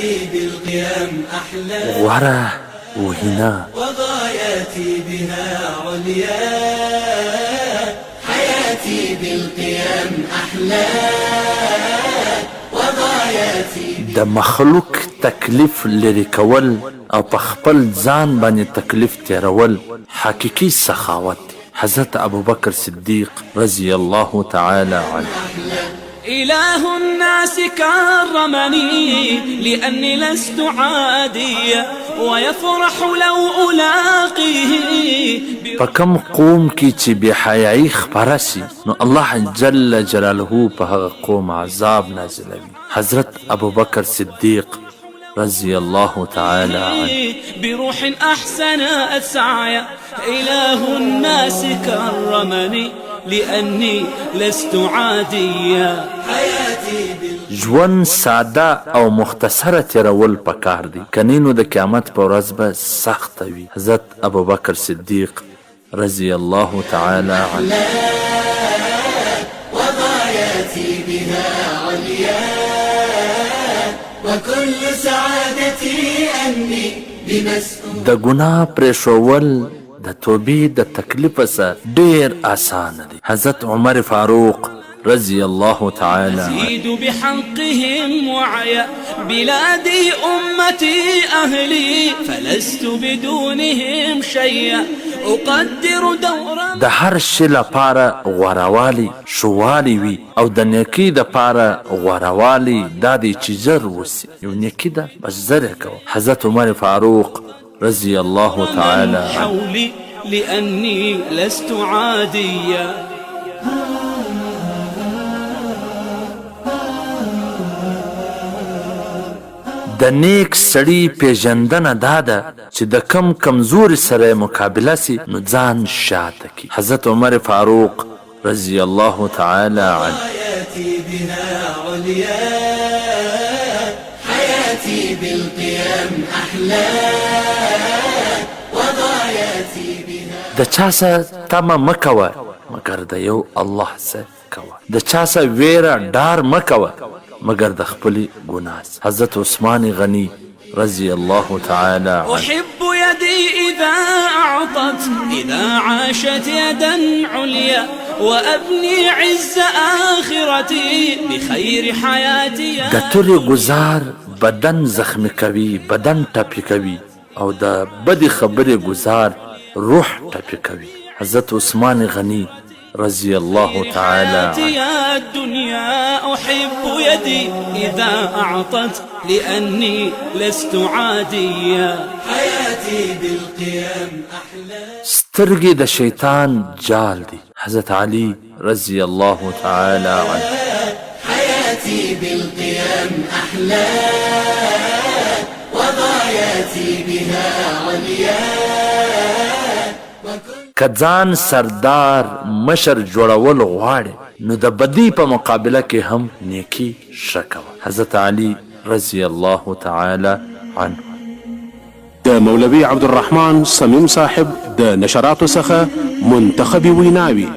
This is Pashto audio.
حياتي بالقيم أحلى غوره وهنا وغاياتي بها عليا حياتي بالقيم أحلى وغاياتي د مخلوق تکلیف لري کول او په خپل ځان باندې تکلیف تیرول حقیقي سخاوت دی. حضرت ابوبکر صدیق رضی الله تعالی عنه إله الناس كرمني لأني لست عاديا ويفرح لو ألاقيه په کوم قوم کې چې بې حیایي خپره سي نو الله جل جلاله په هغه قوم عذاب نازلوي. حضرت ابوبکر صدیق رضی الله تعالی عنه بروح أحسنت سعيا إله الناس كرمني لأني لست عاديا حياتي ژوند ساده او مختصره تیرول پکار دی کنی نو د قیامت په ورځ به سخته وي. حضرت ابوبکر صدیق رضی الله تعالی عنه وغاياتي بها عليا وكل سعادتي أني بمسؤول د ګناه پرېښول د توبې د تکلیف سره ډیر آسان دی. حضرت عمر فاروق رضی الله تعالی عنه أزيد بحقهم وعيا بلادي أمتي أهلي فلست بدونهم شيئا أقدر دورا د هر شي لپاره غوروالي شوالی وي او د نیکۍ دپاره غوروالي دا دی چې زر وسي یو نیکي ده بس زر یې کوه. حضرت عمر فاروق رضی الله تعالی عنه حولي لأني لست عاديا د نیک سړي پیژندنه دا ده چې د کم کمزوري سره مقابله سي نو ځان شاته کی. حضرت عمر فاروق رضی الله تعالی عنه حياتي بها عليا حياتي بالقيم أحلى وغاياتي بها د چا سره تمه مه کوه مګر د یو الله سره کوه. د چا سره ویره ډار مه کوه مگر د خپل ګناه. حضرت عثمان غنی رضی الله تعالی عنه أحب يدي إذا أعطت إذا عاشت يدا عليا وأبني عز آخرتي بخير حياتي د تورې گزار بدن زخمی کوي بدن ټپي کوي او د بدې خبرې گزار روح ټپي کوي. حضرت عثمان غنی رضی الله تعالی عنه يا الدنيا أحب يدي إذا أعطت لأني لست عاديا حياتي بالقيم أحلى سترګې د شیطان جال دي. حضرت علی رضی الله تعالی عنه حياتي بالقيم أحلى وغاياتي بها عليا که ځان سردار مشر جوړول غواړي نو د بدی په مقابله کې هم نیکی ښه کوه. حضرت علی رضی الله تعالی عنه د مولوي عبدالرحمن صمیم صاحب د نشراتو څخه منتخبي ویناوي